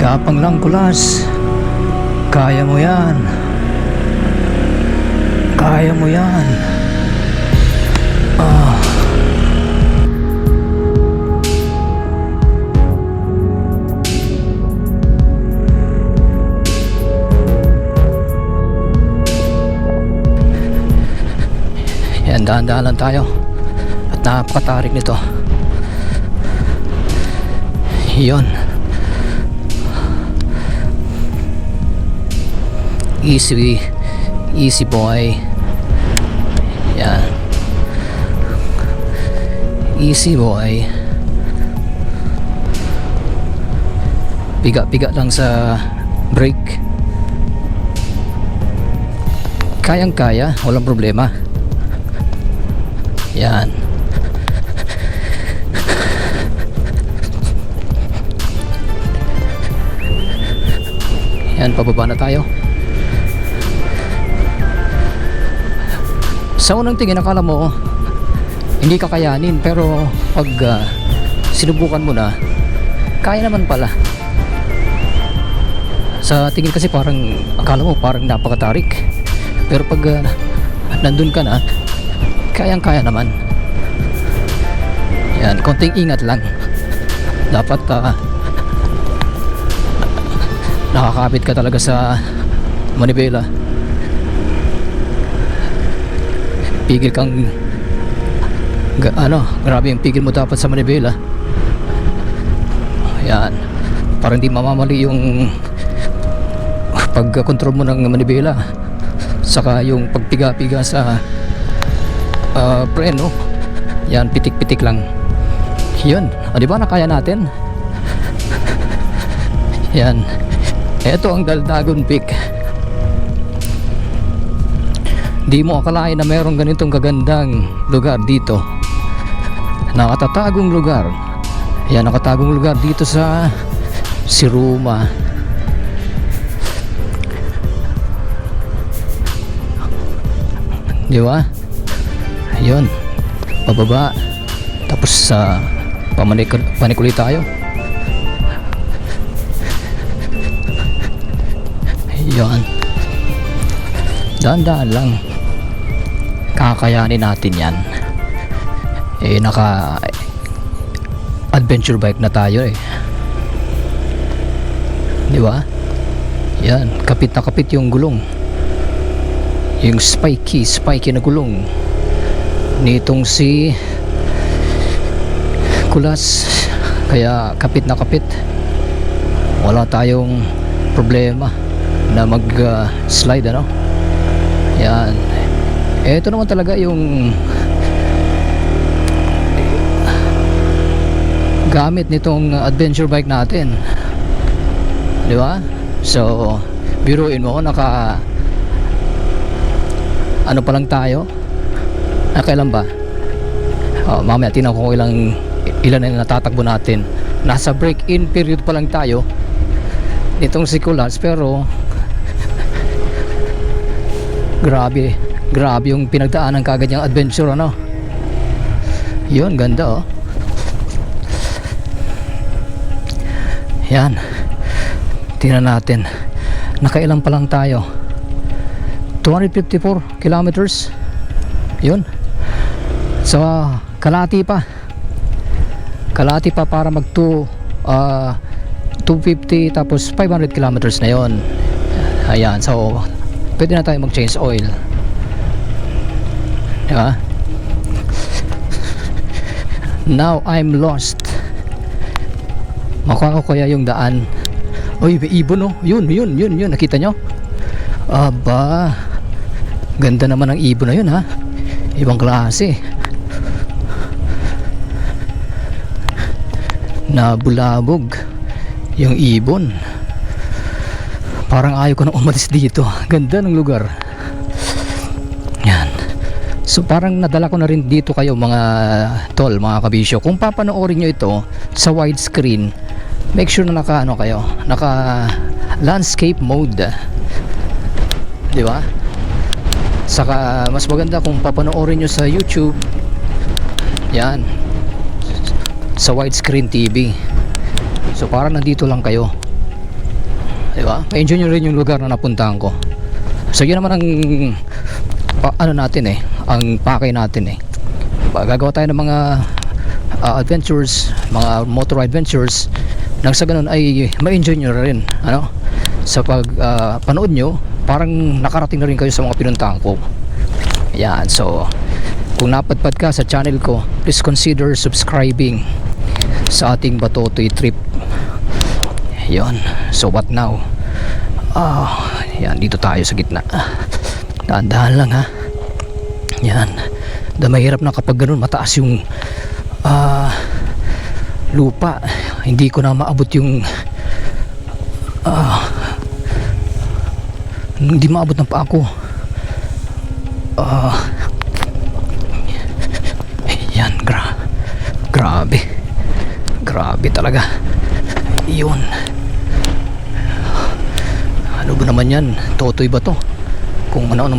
Tapang lang, Kulas. Kaya mo yan. Kaya mo yan. Ah. Yan, dahan-dahan lang tayo. At napakatarik nito. Yun. Easy boy. Yan. Easy boy. Piga lang sa brake. Kayang-kaya, walang problema. Yan. Yan, pababa na tayo. Sa unang tingin, akala mo hindi kakayanin, pero pag sinubukan mo na, kaya naman pala. Sa tingin kasi parang akala mo parang napakatarik, pero pag nandun ka na, kayang-kaya naman. Yan, konting ingat lang. Dapat nakakapit ka talaga sa manibela. Pigil kang grabe yung pigil mo dapat sa manibela. Yan, para hindi mamamali yung pagkontrol mo ng manibela, saka yung pagpiga-piga sa preno. Yan, pitik-pitik lang. Yun, di ba nakaya natin? Yan, eto ang Daldagon Peak. Di mo akalain na mayroong ganitong kagandang lugar dito. Nakatatagong lugar. Yan, nakatagong lugar dito sa Siruma. Di ba? Yun, pababa. Tapos sa panikuli tayo. Yun, dahan-dahan lang. Kakayanin natin yan. Naka adventure bike na tayo di ba? Yan, kapit na kapit yung gulong, yung spiky na gulong nitong si Kulas, kaya kapit na kapit. Wala tayong problema na mag slide Yan, eto naman talaga yung gamit nitong adventure bike natin, di ba? So biruin mo, naka pa lang tayo, kailan ba? Mamaya tingnan ko ilan na natatakbo natin. Nasa break-in period pa lang tayo nitong si Kulas, pero grabe yung pinagdaanan kagad yung adventure yun, ganda yan. Tingnan natin, nakailan pa lang tayo. 254 kilometers. Yun, so kalahati pa para mag 250, tapos 500 kilometers na yon. Ayan, so pwede na tayo mag change oil, diba? Now I'm lost. Makuha ko kaya yung daan. Oy, may ibon yun, nakita nyo? Aba, ganda naman ang ibon na yun ibang klase. Nabulabog yung ibon. Parang ayaw ko na umalis dito. Ganda ng lugar. Yan. So parang nadala ko na rin dito kayo mga tol, mga kabisyo. Kung papanoorin nyo ito sa widescreen, make sure na naka landscape mode, di ba? Saka mas maganda kung papanoorin nyo sa YouTube, yan, sa widescreen TV. So parang nandito lang kayo. Di ba? Ma-enjoy nyo rin yung lugar na napuntahan ko. So yun naman ang ano natin ang pakay natin gagawa tayo ng mga adventures, mga motor adventures, nang sa ganun ay ma-enjoy nyo rin sa pag panood nyo, parang nakarating na rin kayo sa mga pinuntahan ko. Ayan, so kung napadpad ka sa channel ko, please consider subscribing sa ating Batotoy trip. Yun, so what now? Yan, dito tayo sa gitna. Dahan-dahan lang ha. Yan, mahirap na kapag ganun mataas yung lupa, hindi ko na maabot yung hindi maabot ng paa ko. Yan, grabe talaga yun. Ano ba naman yan? Totoy ba to? Kung ano-anong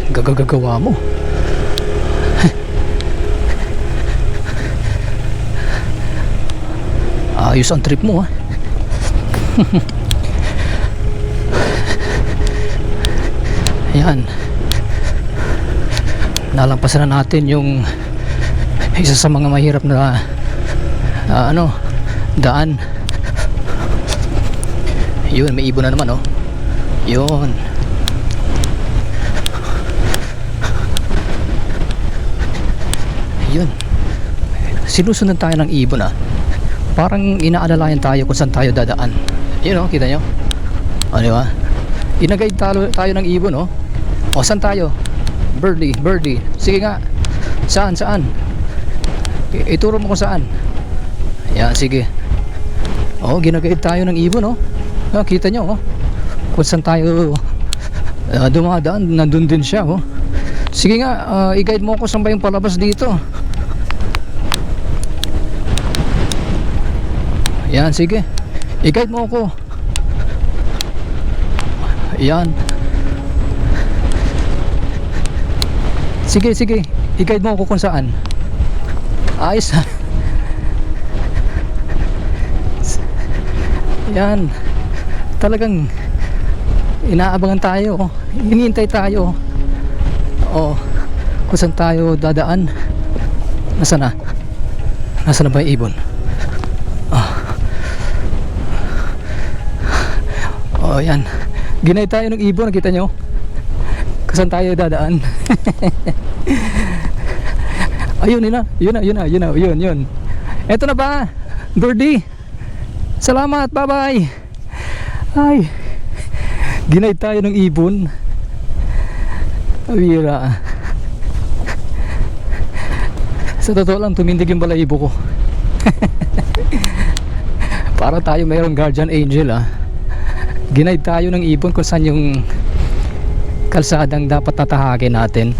gagawa mo. Ayos ang trip mo ha. Ayan, nalampasan na natin yung isa sa mga mahirap na daan. Yun, may ibon na naman yun. Yun, sinusunod tayo ng ibon parang inaalalayan tayo kung saan tayo dadaan. Yun kita nyo di ba? Inagay tayo ng ibon saan tayo? Birdie, sige nga, saan? Ituro mo kung saan. Yan, sige. Ginagayad tayo ng ibon kita nyo kung saan tayo dumadaan, nandun din siya sige nga, i-guide mo ako saan ba yung palabas dito. Yan, sige, i-guide mo ako. Yan, sige, i-guide mo ako kung saan. Ayos ha. Yan, talagang inaabangan tayo, hinihintay tayo kung saan tayo dadaan. Nasaan na ba yung ibon? Yan, ginay tayo ng ibon, nakita nyo kung saan tayo dadaan. Ayun, yun. Eto na ba, birdie? Salamat, bye bye. Ay, ginay tayo ng ibon. Awira. Sa totoo lang, tumindig yung balahibo ko. Para tayo mayroong guardian angel ginay tayo ng ibon kung saan yung kalsadang dapat tatahakin natin.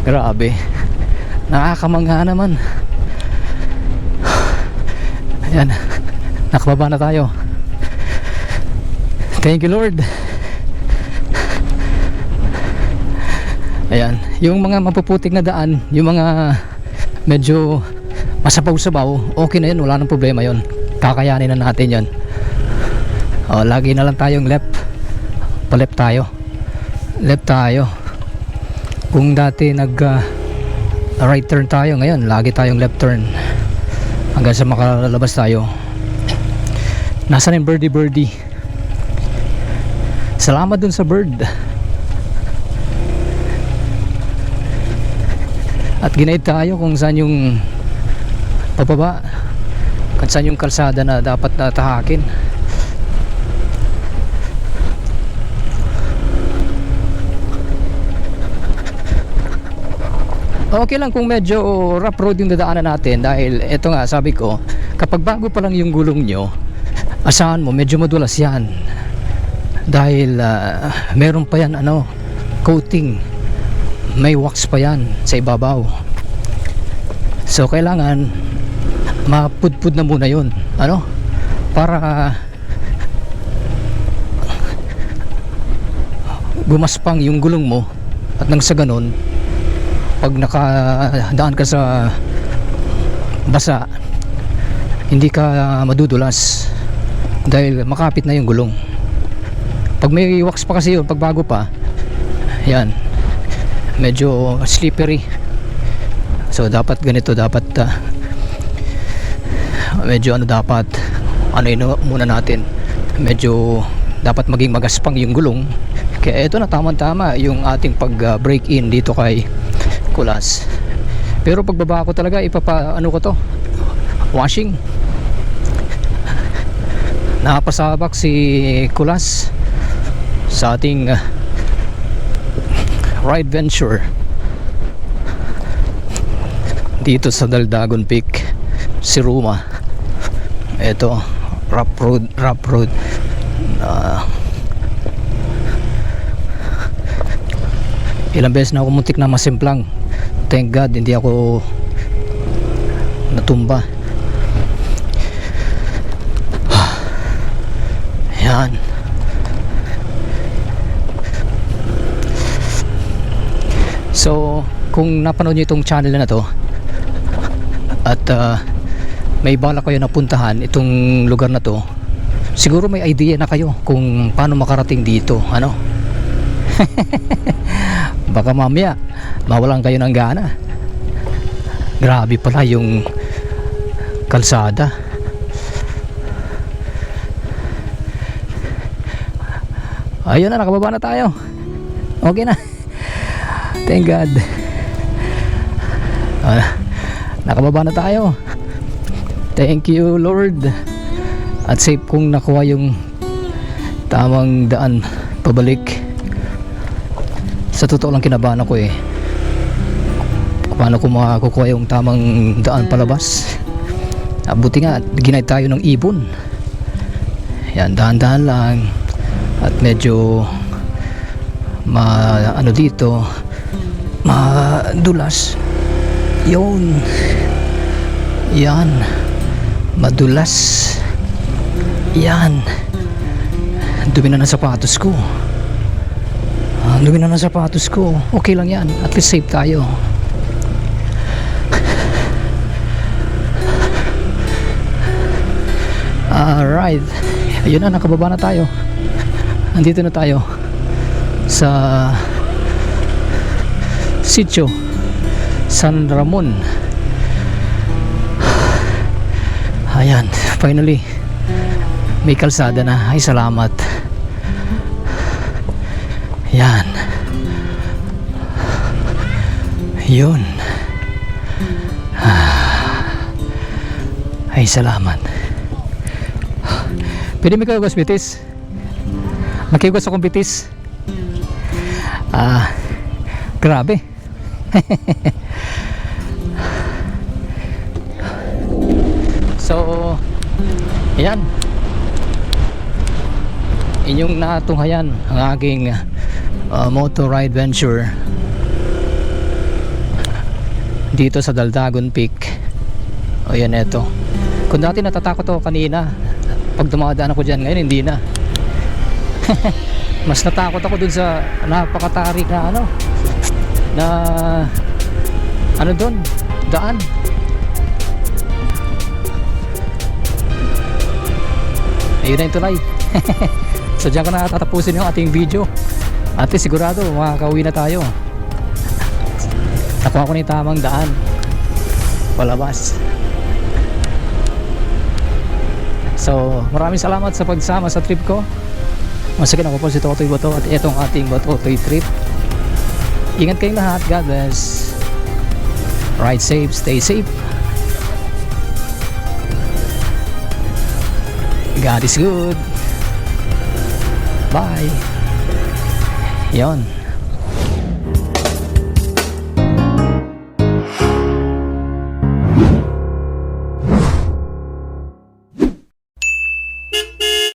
Grabe, nakakamangha naman. Ayan, nakababa na tayo. Thank you Lord. Ayan, yung mga mapuputik na daan, yung mga medyo masabaw-sabaw, okay na yun, wala nang problema yun, kakayanin na natin yun. Lagi na lang tayong left tayo. Kung dati right turn tayo, ngayon lagi tayong left turn hanggang sa makalabas tayo. Nasaan yung birdie? Salamat dun sa bird. At ginaid tayo kung saan yung pababa, kung saan yung kalsada na dapat tahakin. Okay lang kung medyo rough road yung dadaanan natin, dahil eto nga, sabi ko, kapag bago pa lang yung gulong nyo, asahan mo medyo madulas yan, dahil meron pa yan coating, may wax pa yan sa ibabaw. So kailangan mapudpud na muna yun para gumaspang yung gulong mo, at nang sa ganon pag nakadaan ka sa basa, hindi ka madudulas dahil makapit na yung gulong. Pag may wax pa kasi yun, pag bago pa, yan, medyo slippery. So dapat ganito, dapat medyo dapat muna natin, medyo dapat maging magaspang yung gulong. Kaya ito na, tamang-tama yung ating pag break in dito kay Kulas. Pero pagbaba ko talaga, ko to, washing. Napasabak si Kulas sa ating ride venture dito sa Daldagon Peak, si Ruma. Ito, rough road. Ilang beses na ako muntik na masimplang. Thank God hindi ako natumba. Yan. So kung napanood nyo itong channel na to at may balak kayo na puntahan itong lugar na to, siguro may idea na kayo kung paano makarating dito, ano? Baka mamaya mawalan kayo ng gana. Grabe pala yung kalsada. Ayun na, nakababa na tayo. Okay na. Thank God. Nakababa na tayo. Thank you Lord. At safe kong nakuha yung tamang daan pabalik. Sa totoo lang kinabahan ako paano ko makakukuha yung tamang daan palabas. Buti nga ginay tayo ng ibon. Yan, dahan-dahan lang. At medyo dito madulas. Yun. Yan, madulas. Yan, dumi na ng sapatos ko. Dumi na ng sapatos ko. Okay lang yan, at least safe tayo. Alright, ayun na, nakababa na tayo. Andito na tayo sa Sitio San Ramon. Ayan, finally may kalsada na. Ay, salamat. Yan. Yun. Ay, salamat. Pwede may kagos bitis? Makikos akong bitis? Grabe. So, ayan. Inyong natunghayan ang aking motor ride venture dito sa Daldagon Peak. O yan, eto. Kung dati natatakot ako kanina pag dumadaan ako dyan, ngayon hindi na. Mas natakot ako dun sa napakatarik na dun, daan. Ayun na yung tulay. So dyan ko na tatapusin yung ating video. At least sigurado makakauwi na tayo. Nakuha ko na yung tamang daan palabas. So maraming salamat sa pagsama sa trip ko. Once again, ako po si Totoy Bato at itong ating Batotoy trip. Ingat kayong lahat. God bless. Ride safe, stay safe. God is good. Bye. Yon.